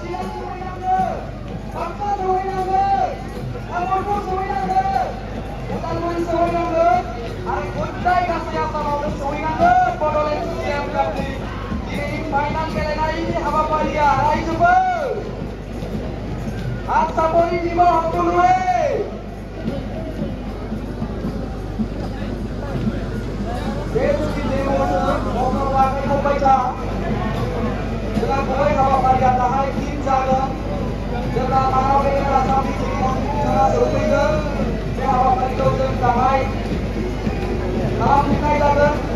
siang semuanya, bangsa semuanya, amalku semuanya, utangan semuanya, hari kuntai kasih sama semuanya, podolen siang kami, ini mainan kelena ini apa palia, hai coba, asa poli di bawah dulu Yesus di demo mau melakukan membaca dengan boleh apa palia tahai kim jaga जगह मानव के रास्ता में जगह सोते हैं ये हवा पर जो जन दवाई नाम निकाल जाता है